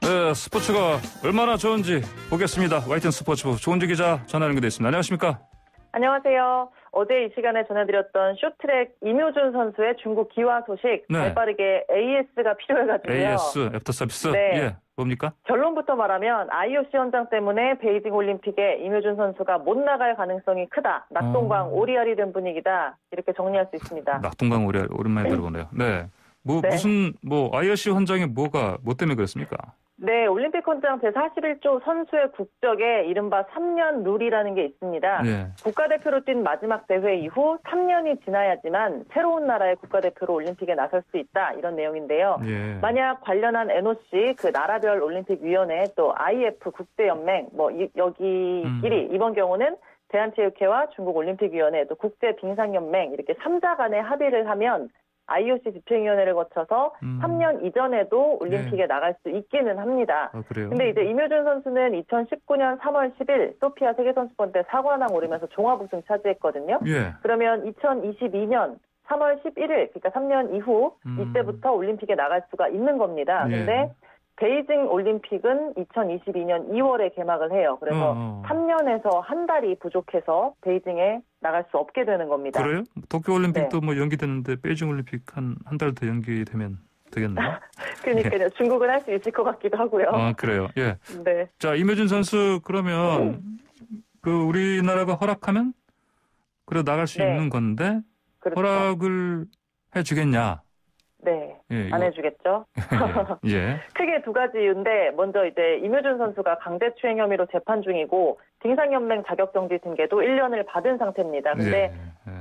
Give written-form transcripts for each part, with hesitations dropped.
네, 스포츠가 얼마나 좋은지 보겠습니다. YTN 스포츠부 조은주 기자 전화 연결돼 있습니다. 안녕하십니까? 안녕하세요. 어제 이 시간에 전해드렸던 쇼트랙 임효준 선수의 중국 기화 소식 네. 발빠르게 AS가 필요해가지고요. AS, 애프터 서비스? 네. 예, 뭡니까? 결론부터 말하면 IOC 현장 때문에 베이징 올림픽에 임효준 선수가 못 나갈 가능성이 크다. 낙동강 오리알이 된 분위기다. 이렇게 정리할 수 있습니다. 낙동강 오리알 오랜만에 들어보네요. 네. 네. 무슨 IOC 헌장에 뭐 때문에 그렇습니까? 네, 올림픽 헌장 제41조 선수의 국적에 이른바 3년 룰이라는 게 있습니다. 네. 국가대표로 뛴 마지막 대회 이후 3년이 지나야지만 새로운 나라의 국가대표로 올림픽에 나설 수 있다. 이런 내용인데요. 예. 만약 관련한 NOC, 그 나라별 올림픽위원회 또 IF 국제연맹 여기끼리 이번 경우는 대한체육회와 중국올림픽위원회 또 국제빙상연맹 이렇게 3자 간의 합의를 하면 IOC 집행위원회를 거쳐서 3년 이전에도 올림픽에 나갈 수 있기는 합니다. 그래요? 근데 이제 임효준 선수는 2019년 3월 10일 소피아 세계선수권 때 사관왕 오르면서 종합 우승 차지했거든요. 예. 그러면 2022년 3월 11일, 그러니까 3년 이후 이때부터 올림픽에 나갈 수가 있는 겁니다. 근데 예. 베이징 올림픽은 2022년 2월에 개막을 해요. 그래서 3년에서 한 달이 부족해서 베이징에 나갈 수 없게 되는 겁니다. 그래요? 도쿄올림픽도 뭐 연기되는데 베이징 올림픽 한 달 더 연기되면 되겠나요? 그러니까요. 예. 중국은 할 수 있을 것 같기도 하고요. 아, 그래요. 예. 네. 자, 임효준 선수 그러면 그 우리나라가 허락하면 그래 나갈 수 네. 있는 건데 그렇죠. 허락을 해주겠냐? 네. 예, 안 해주겠죠. 예. 크게 두 가지 이유인데 먼저 이제 임효준 선수가 강제추행 혐의로 재판 중이고 빙상연맹 자격정지 징계도 1년을 받은 상태입니다. 근데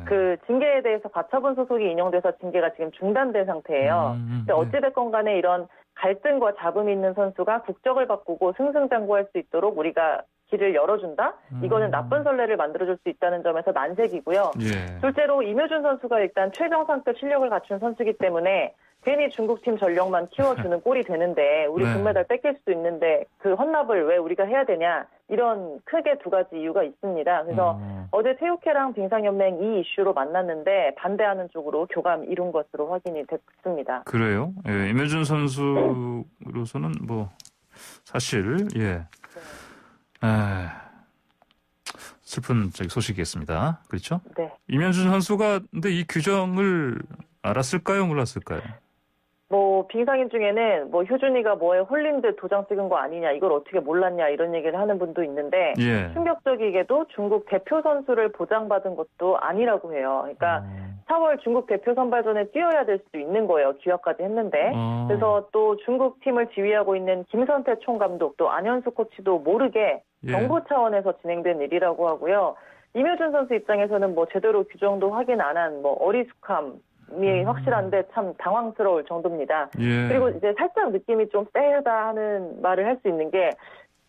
그 징계에 대해서 가처분 소속이 인용돼서 징계가 지금 중단된 상태예요. 근데 어찌됐건 간에 이런 갈등과 잡음이 있는 선수가 국적을 바꾸고 승승장구할 수 있도록 우리가 길을 열어준다? 이거는 나쁜 선례를 만들어줄 수 있다는 점에서 난색이고요. 예. 둘째로 임효준 선수가 일단 최정상급 실력을 갖춘 선수이기 때문에 괜히 중국팀 전력만 키워주는 꼴이 되는데 우리 네. 금메달 뺏길 수도 있는데 그 헌납을 왜 우리가 해야 되냐 이런 크게 두 가지 이유가 있습니다. 그래서 어제 체육회랑 빙상연맹 이 이슈로 만났는데 반대하는 쪽으로 교감 이룬 것으로 확인이 됐습니다. 그래요? 예, 임효준 선수로서는 뭐 사실 슬픈 소식이었습니다. 그렇죠? 네. 임효준 선수가 근데 이 규정을 알았을까요, 몰랐을까요? 뭐 빙상인 중에는 뭐 효준이가 뭐에 홀린 듯 도장 찍은 거 아니냐 이걸 어떻게 몰랐냐 이런 얘기를 하는 분도 있는데 예. 충격적이게도 중국 대표 선수를 보장받은 것도 아니라고 해요. 그러니까 4월 중국 대표 선발전에 뛰어야 될 수도 있는 거예요. 기합까지 했는데. 그래서 또 중국 팀을 지휘하고 있는 김선태 총감독 또 안현수 코치도 모르게 정보 차원에서 진행된 일이라고 하고요. 임효준 선수 입장에서는 뭐 제대로 규정도 확인 안 한 뭐 어리숙함이 확실한데 참 당황스러울 정도입니다. 예. 그리고 이제 살짝 느낌이 좀 세다 하는 말을 할 수 있는 게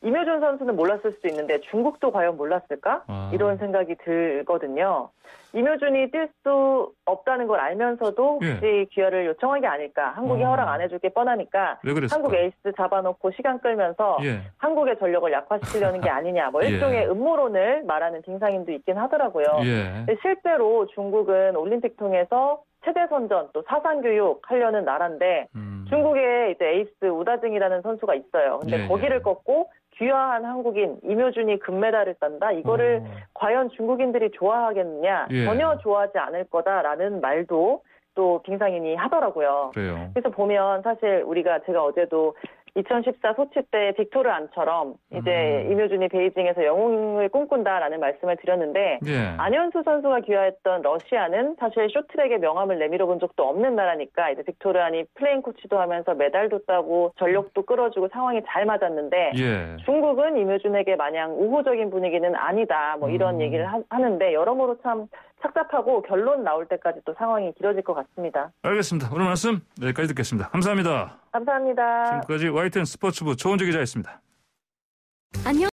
임효준 선수는 몰랐을 수도 있는데 중국도 과연 몰랐을까? 이런 생각이 들거든요. 임효준이 뛸 수 없다는 걸 알면서도 굳이 귀화를 요청한 게 아닐까. 한국이 허락 안 해줄 게 뻔하니까 한국 에이스 잡아놓고 시간 끌면서 한국의 전력을 약화시키려는 게 아니냐. 뭐 일종의 음모론을 말하는 빙상인도 있긴 하더라고요. 근데 실제로 중국은 올림픽 통해서 체대 선전 또 사상 교육 하려는 나라인데 중국에 이제 에이스 우다징이라는 선수가 있어요. 근데 거기를 꺾고 귀화한 한국인 임효준이 금메달을 딴다? 이거를 과연 중국인들이 좋아하겠느냐? 전혀 좋아하지 않을 거다라는 말도 또 빙상인이 하더라고요. 그래요. 그래서 보면 사실 제가 어제도 2014 소치 때 빅토르 안처럼 이제 임효준이 베이징에서 영웅을 꿈꾼다라는 말씀을 드렸는데 안현수 선수가 귀화했던 러시아는 사실 쇼트랙의 명함을 내밀어 본 적도 없는 나라니까 이제 빅토르 안이 플레잉 코치도 하면서 메달도 따고 전력도 끌어주고 상황이 잘 맞았는데 중국은 임효준에게 마냥 우호적인 분위기는 아니다 뭐 이런 얘기를 하는데 여러모로 참 착잡하고 결론 나올 때까지 또 상황이 길어질 것 같습니다. 알겠습니다. 오늘 말씀 여기까지 듣겠습니다. 감사합니다. 감사합니다. 지금까지 YTN 스포츠부 조은주 기자였습니다. 안녕.